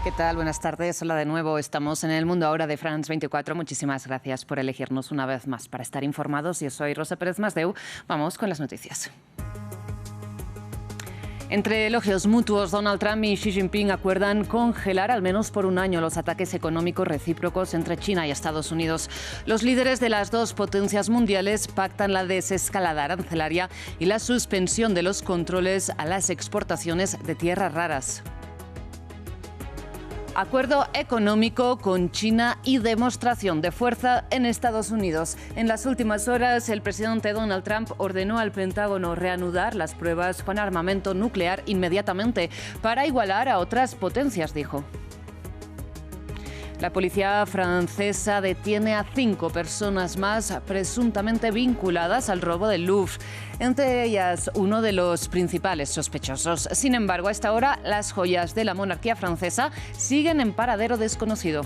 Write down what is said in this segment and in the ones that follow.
¿Qué tal? Buenas tardes. Hola de nuevo. Estamos en El Mundo Ahora de France 24. Muchísimas gracias por elegirnos una vez más para estar informados. Yo soy Rosa Pérez Masdeu. Vamos con las noticias. Entre elogios mutuos, Donald Trump y Xi Jinping acuerdan congelar al menos por un año los ataques económicos recíprocos entre China y Estados Unidos. Los líderes de las dos potencias mundiales pactan la desescalada arancelaria y la suspensión de los controles a las exportaciones de tierras raras. Acuerdo económico con China y demostración de fuerza en Estados Unidos. En las últimas horas, el presidente Donald Trump ordenó al Pentágono reanudar las pruebas con armamento nuclear inmediatamente para igualar a otras potencias, dijo. La policía francesa detiene a 5 personas más presuntamente vinculadas al robo del Louvre, entre ellas uno de los principales sospechosos. Sin embargo, a esta hora las joyas de la monarquía francesa siguen en paradero desconocido.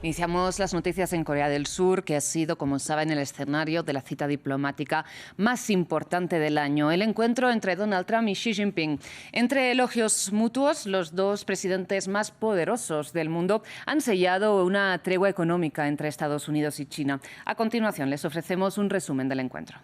Iniciamos las noticias en Corea del Sur, que ha sido, como saben, el escenario de la cita diplomática más importante del año, el encuentro entre Donald Trump y Xi Jinping. Entre elogios mutuos, los dos presidentes más poderosos del mundo han sellado una tregua económica entre Estados Unidos y China. A continuación, les ofrecemos un resumen del encuentro.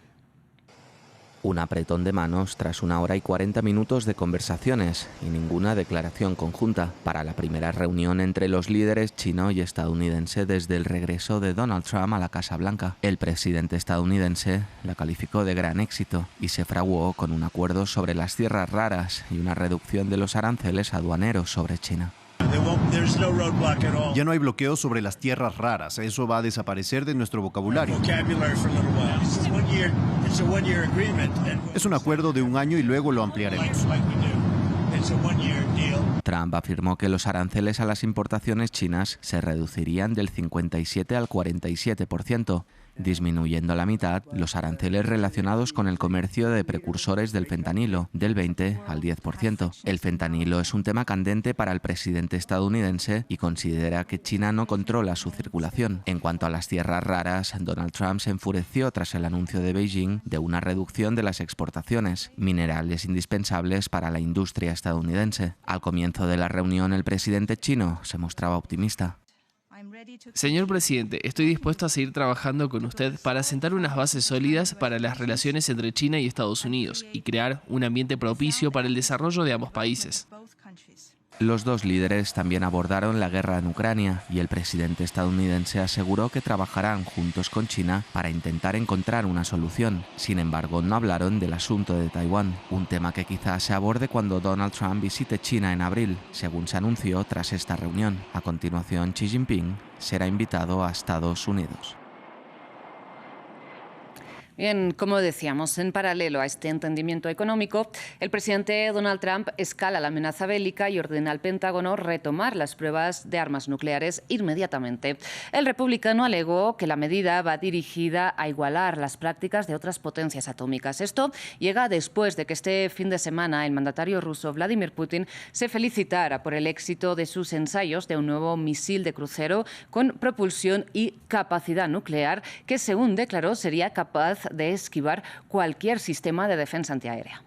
Un apretón de manos tras 1 hora y 40 minutos de conversaciones y ninguna declaración conjunta para la primera reunión entre los líderes chino y estadounidense desde el regreso de Donald Trump a la Casa Blanca. El presidente estadounidense la calificó de gran éxito y se fraguó con un acuerdo sobre las tierras raras y una reducción de los aranceles aduaneros sobre China. Ya no hay bloqueo sobre las tierras raras. Eso va a desaparecer de nuestro vocabulario. Es un acuerdo de 1 año y luego lo ampliaremos. Trump afirmó que los aranceles a las importaciones chinas se reducirían del 57 al 47%, disminuyendo a la mitad los aranceles relacionados con el comercio de precursores del fentanilo, del 20 al 10%. El fentanilo es un tema candente para el presidente estadounidense y considera que China no controla su circulación. En cuanto a las tierras raras, Donald Trump se enfureció tras el anuncio de Beijing de una reducción de las exportaciones, minerales indispensables para la industria estadounidense. Al comienzo de la reunión, el presidente chino se mostraba optimista. Señor presidente, estoy dispuesto a seguir trabajando con usted para sentar unas bases sólidas para las relaciones entre China y Estados Unidos y crear un ambiente propicio para el desarrollo de ambos países. Los dos líderes también abordaron la guerra en Ucrania y el presidente estadounidense aseguró que trabajarán juntos con China para intentar encontrar una solución. Sin embargo, no hablaron del asunto de Taiwán, un tema que quizás se aborde cuando Donald Trump visite China en abril, según se anunció tras esta reunión. A continuación, Xi Jinping será invitado a Estados Unidos. Bien, como decíamos, en paralelo a este entendimiento económico, el presidente Donald Trump escala la amenaza bélica y ordena al Pentágono retomar las pruebas de armas nucleares inmediatamente. El republicano alegó que la medida va dirigida a igualar las prácticas de otras potencias atómicas. Esto llega después de que este fin de semana el mandatario ruso Vladimir Putin se felicitara por el éxito de sus ensayos de un nuevo misil de crucero con propulsión y capacidad nuclear que, según declaró, sería capaz de esquivar cualquier sistema de defensa antiaérea.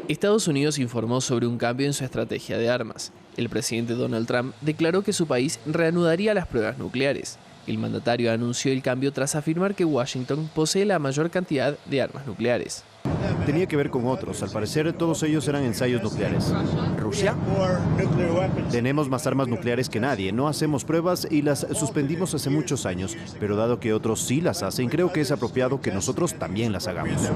Estados Unidos informó sobre un cambio en su estrategia de armas. El presidente Donald Trump declaró que su país reanudaría las pruebas nucleares. El mandatario anunció el cambio tras afirmar que Washington posee la mayor cantidad de armas nucleares. Tenía que ver con otros. Al parecer, todos ellos eran ensayos nucleares. ¿Rusia? Tenemos más armas nucleares que nadie. No hacemos pruebas y las suspendimos hace muchos años. Pero dado que otros sí las hacen, creo que es apropiado que nosotros también las hagamos.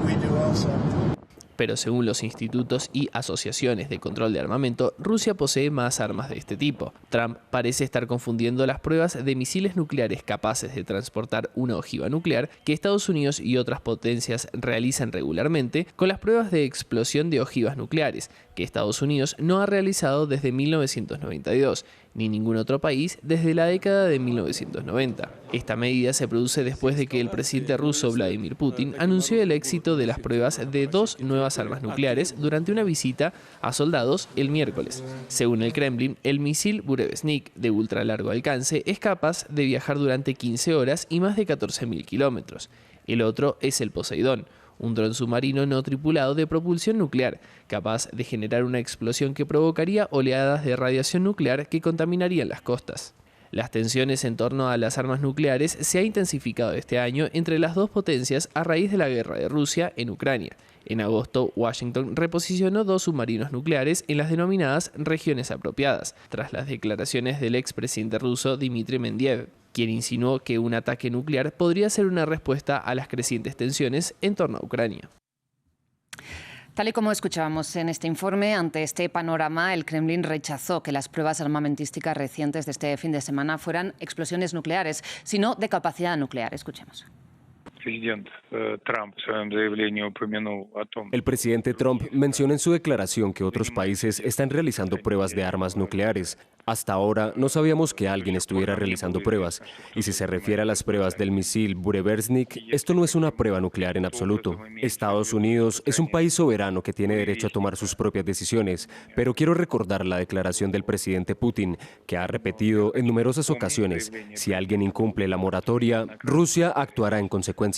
Pero según los institutos y asociaciones de control de armamento, Rusia posee más armas de este tipo. Trump parece estar confundiendo las pruebas de misiles nucleares capaces de transportar una ojiva nuclear que Estados Unidos y otras potencias realizan regularmente con las pruebas de explosión de ojivas nucleares, que Estados Unidos no ha realizado desde 1992, ni ningún otro país desde la década de 1990. Esta medida se produce después de que el presidente ruso Vladimir Putin anunció el éxito de las pruebas de 2 nuevas armas nucleares durante una visita a soldados el miércoles. Según el Kremlin, el misil Burevestnik de ultra largo alcance es capaz de viajar durante 15 horas y más de 14.000 kilómetros. El otro es el Poseidón, un dron submarino no tripulado de propulsión nuclear, capaz de generar una explosión que provocaría oleadas de radiación nuclear que contaminarían las costas. Las tensiones en torno a las armas nucleares se han intensificado este año entre las dos potencias a raíz de la guerra de Rusia en Ucrania. En agosto, Washington reposicionó 2 submarinos nucleares en las denominadas regiones apropiadas, tras las declaraciones del expresidente ruso Dmitry Medvedev, quien insinuó que un ataque nuclear podría ser una respuesta a las crecientes tensiones en torno a Ucrania. Tal y como escuchábamos en este informe, ante este panorama, el Kremlin rechazó que las pruebas armamentísticas recientes de este fin de semana fueran explosiones nucleares, sino de capacidad nuclear. Escuchemos. El presidente Trump mencionó en su declaración que otros países están realizando pruebas de armas nucleares. Hasta ahora no sabíamos que alguien estuviera realizando pruebas. Y si se refiere a las pruebas del misil Burevestnik, esto no es una prueba nuclear en absoluto. Estados Unidos es un país soberano que tiene derecho a tomar sus propias decisiones. Pero quiero recordar la declaración del presidente Putin, que ha repetido en numerosas ocasiones: si alguien incumple la moratoria, Rusia actuará en consecuencia.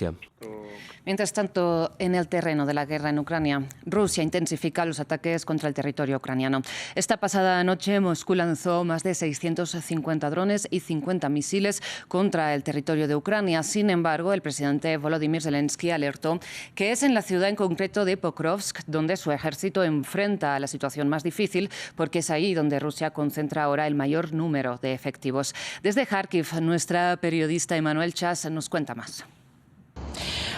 Mientras tanto, en el terreno de la guerra en Ucrania, Rusia intensifica los ataques contra el territorio ucraniano. Esta pasada noche, Moscú lanzó más de 650 drones y 50 misiles contra el territorio de Ucrania. Sin embargo, el presidente Volodymyr Zelensky alertó que es en la ciudad en concreto de Pokrovsk donde su ejército enfrenta la situación más difícil, porque es ahí donde Rusia concentra ahora el mayor número de efectivos. Desde Kharkiv, nuestra periodista Emanuel Chas nos cuenta más.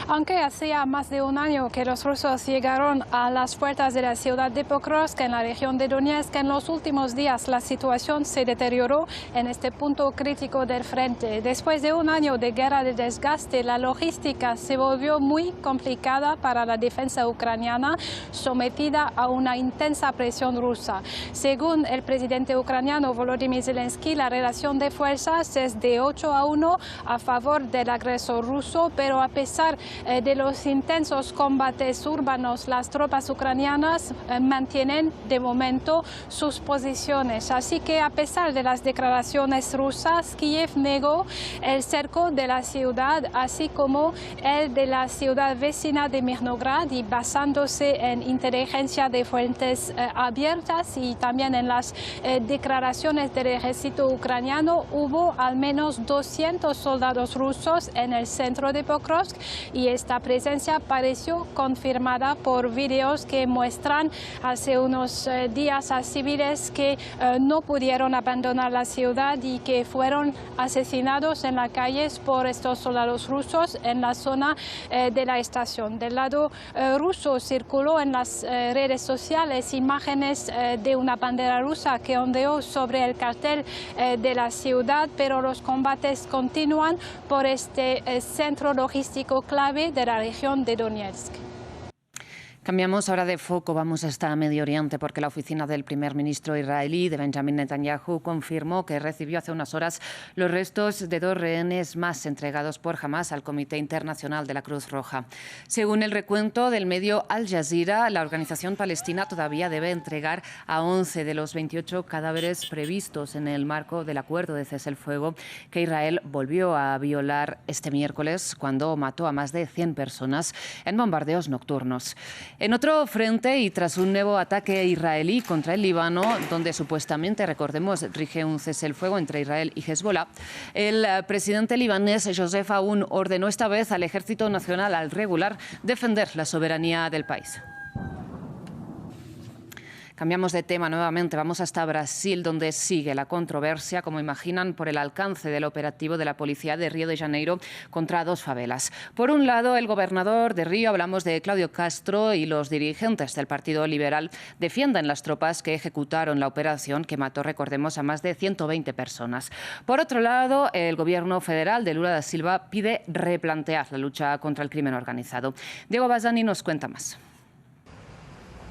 Aunque hacía más de un año que los rusos llegaron a las puertas de la ciudad de Pokrovsk, en la región de Donetsk, en los últimos días la situación se deterioró en este punto crítico del frente. Después de un año de guerra de desgaste, la logística se volvió muy complicada para la defensa ucraniana, sometida a una intensa presión rusa. Según el presidente ucraniano Volodymyr Zelensky, la relación de fuerzas es de 8-1 a favor del agresor ruso, pero a pesar de los intensos combates urbanos, las tropas ucranianas mantienen de momento sus posiciones. Así que a pesar de las declaraciones rusas, Kiev negó el cerco de la ciudad, así como el de la ciudad vecina de Mirnograd, y basándose en inteligencia de fuentes abiertas y también en las declaraciones del ejército ucraniano, hubo al menos 200 soldados rusos en el centro de Pokrovsk, y esta presencia pareció confirmada por videos que muestran hace unos días a civiles que no pudieron abandonar la ciudad y que fueron asesinados en las calles por estos soldados rusos en la zona de la estación. Del lado ruso circuló en las redes sociales imágenes de una bandera rusa que ondeó sobre el cartel de la ciudad, pero los combates continúan por este centro logístico clave de la región de Donetsk. Cambiamos ahora de foco, vamos hasta Medio Oriente, porque la oficina del primer ministro israelí, de Benjamin Netanyahu, confirmó que recibió hace unas horas los restos de 2 rehenes más entregados por Hamás al Comité Internacional de la Cruz Roja. Según el recuento del medio Al Jazeera, la organización palestina todavía debe entregar a 11 de los 28 cadáveres previstos en el marco del acuerdo de cese el fuego que Israel volvió a violar este miércoles cuando mató a más de 100 personas en bombardeos nocturnos. En otro frente, y tras un nuevo ataque israelí contra el Líbano, donde supuestamente, recordemos, rige un cese el fuego entre Israel y Hezbollah, el presidente libanés Joseph Aoun ordenó esta vez al Ejército Nacional al regular defender la soberanía del país. Cambiamos de tema nuevamente, vamos hasta Brasil, donde sigue la controversia, como imaginan, por el alcance del operativo de la policía de Río de Janeiro contra 2 favelas. Por un lado, el gobernador de Río, hablamos de Cláudio Castro, y los dirigentes del Partido Liberal defienden las tropas que ejecutaron la operación que mató, recordemos, a más de 120 personas. Por otro lado, el gobierno federal de Lula da Silva pide replantear la lucha contra el crimen organizado. Diego Bazzani nos cuenta más.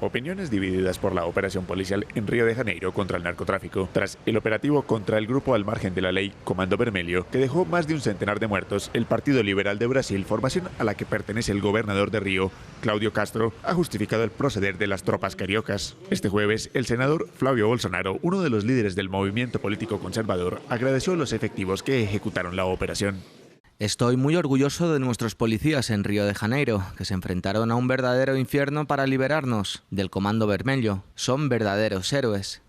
Opiniones divididas por la operación policial en Río de Janeiro contra el narcotráfico. Tras el operativo contra el grupo al margen de la ley Comando Vermelho, que dejó más de un centenar de muertos, el Partido Liberal de Brasil, formación a la que pertenece el gobernador de Río, Cláudio Castro, ha justificado el proceder de las tropas cariocas. Este jueves, el senador Flavio Bolsonaro, uno de los líderes del movimiento político conservador, agradeció los efectivos que ejecutaron la operación. Estoy muy orgulloso de nuestros policías en Río de Janeiro, que se enfrentaron a un verdadero infierno para liberarnos del Comando Vermelho. Son verdaderos héroes.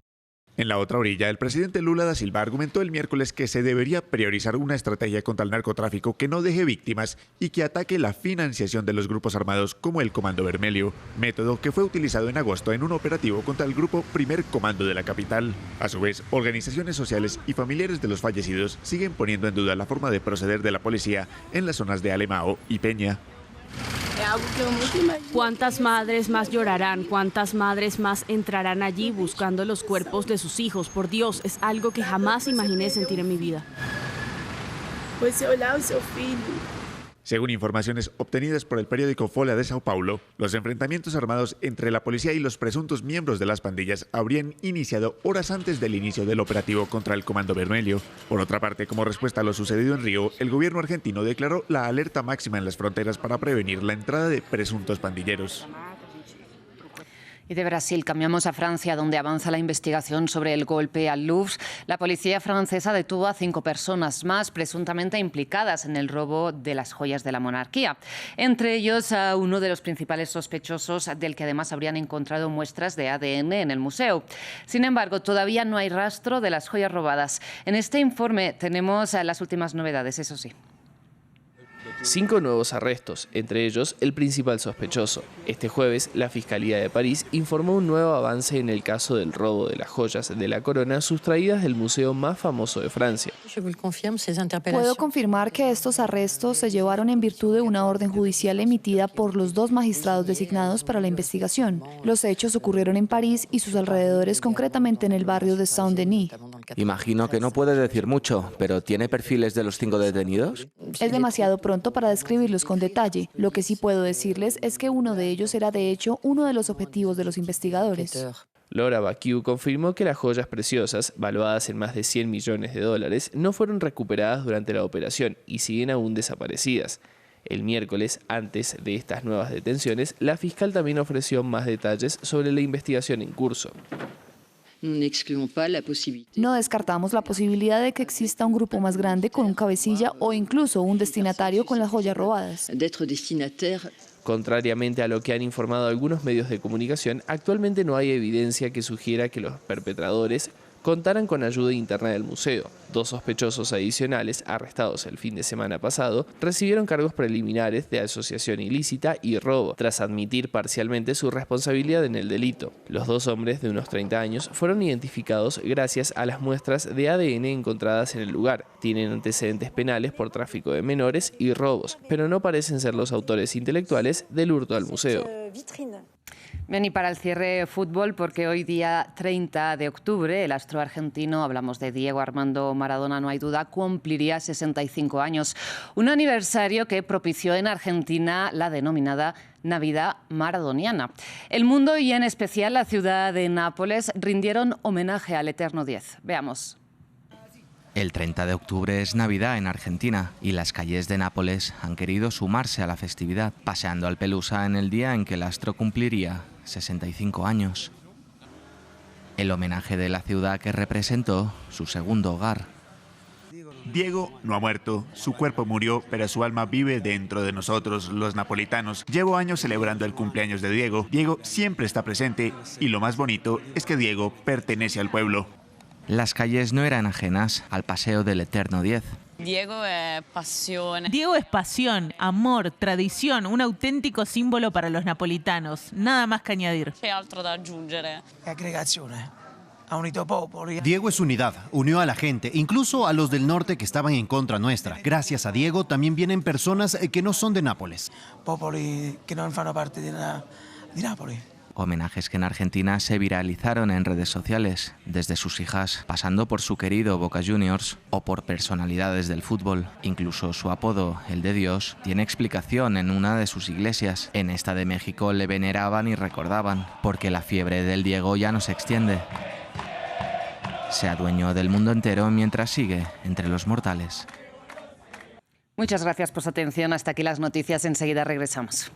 En la otra orilla, el presidente Lula da Silva argumentó el miércoles que se debería priorizar una estrategia contra el narcotráfico que no deje víctimas y que ataque la financiación de los grupos armados como el Comando Vermelho, método que fue utilizado en agosto en un operativo contra el grupo Primer Comando de la capital. A su vez, organizaciones sociales y familiares de los fallecidos siguen poniendo en duda la forma de proceder de la policía en las zonas de Alemão y Peña. ¿Cuántas madres más llorarán? ¿Cuántas madres más entrarán allí buscando los cuerpos de sus hijos? Por Dios, es algo que jamás imaginé sentir en mi vida. Según informaciones obtenidas por el periódico Folha de Sao Paulo, los enfrentamientos armados entre la policía y los presuntos miembros de las pandillas habrían iniciado horas antes del inicio del operativo contra el Comando Vermelho. Por otra parte, como respuesta a lo sucedido en Río, el gobierno argentino declaró la alerta máxima en las fronteras para prevenir la entrada de presuntos pandilleros. Y de Brasil cambiamos a Francia, donde avanza la investigación sobre el golpe al Louvre. La policía francesa detuvo a 5 personas más presuntamente implicadas en el robo de las joyas de la monarquía. Entre ellos a uno de los principales sospechosos, del que además habrían encontrado muestras de ADN en el museo. Sin embargo, todavía no hay rastro de las joyas robadas. En este informe tenemos las últimas novedades, eso sí. 5 nuevos arrestos, entre ellos el principal sospechoso. Este jueves, la Fiscalía de París informó un nuevo avance en el caso del robo de las joyas de la corona sustraídas del museo más famoso de Francia. Puedo confirmar que estos arrestos se llevaron en virtud de una orden judicial emitida por los 2 magistrados designados para la investigación. Los hechos ocurrieron en París y sus alrededores, concretamente en el barrio de Saint-Denis. Imagino que no puede decir mucho, pero ¿tiene perfiles de los 5 detenidos? Es demasiado pronto para describirlos con detalle. Lo que sí puedo decirles es que uno de ellos era de hecho uno de los objetivos de los investigadores. Laura Bacchiu confirmó que las joyas preciosas, valuadas en más de 100 millones de dólares, no fueron recuperadas durante la operación y siguen aún desaparecidas. El miércoles, antes de estas nuevas detenciones, la fiscal también ofreció más detalles sobre la investigación en curso. No descartamos la posibilidad de que exista un grupo más grande con un cabecilla o incluso un destinatario con las joyas robadas. Contrariamente a lo que han informado algunos medios de comunicación, actualmente no hay evidencia que sugiera que los perpetradores contaran con ayuda interna del museo. 2 sospechosos adicionales, arrestados el fin de semana pasado, recibieron cargos preliminares de asociación ilícita y robo, tras admitir parcialmente su responsabilidad en el delito. Los 2 hombres de unos 30 años fueron identificados gracias a las muestras de ADN encontradas en el lugar. Tienen antecedentes penales por tráfico de menores y robos, pero no parecen ser los autores intelectuales del hurto al museo. Bien, y para el cierre, fútbol, porque hoy día 30 de octubre, el astro argentino, hablamos de Diego Armando Maradona, no hay duda, cumpliría 65 años. Un aniversario que propició en Argentina la denominada Navidad maradoniana. El mundo y en especial la ciudad de Nápoles rindieron homenaje al Eterno 10. Veamos. El 30 de octubre es Navidad en Argentina y las calles de Nápoles han querido sumarse a la festividad, paseando al Pelusa en el día en que el astro cumpliría 65 años. El homenaje de la ciudad que representó su segundo hogar. Diego no ha muerto, su cuerpo murió, pero su alma vive dentro de nosotros, los napolitanos. Llevo años celebrando el cumpleaños de Diego. Diego siempre está presente y lo más bonito es que Diego pertenece al pueblo. Las calles no eran ajenas al paseo del Eterno 10. Diego es pasión. Diego es pasión, amor, tradición, un auténtico símbolo para los napolitanos. Nada más que añadir. C'è altro da aggiungere. Aggregazione. Ha unito popoli. Diego es unidad, unió a la gente, incluso a los del norte que estaban en contra nuestra. Gracias a Diego también vienen personas que no son de Nápoles. Popoli que non fanno parte di Napoli. Homenajes que en Argentina se viralizaron en redes sociales, desde sus hijas, pasando por su querido Boca Juniors o por personalidades del fútbol. Incluso su apodo, el de Dios, tiene explicación en una de sus iglesias. En esta de México le veneraban y recordaban, porque la fiebre del Diego ya no se extiende. Se adueñó del mundo entero mientras sigue entre los mortales. Muchas gracias por su atención. Hasta aquí las noticias. Enseguida regresamos.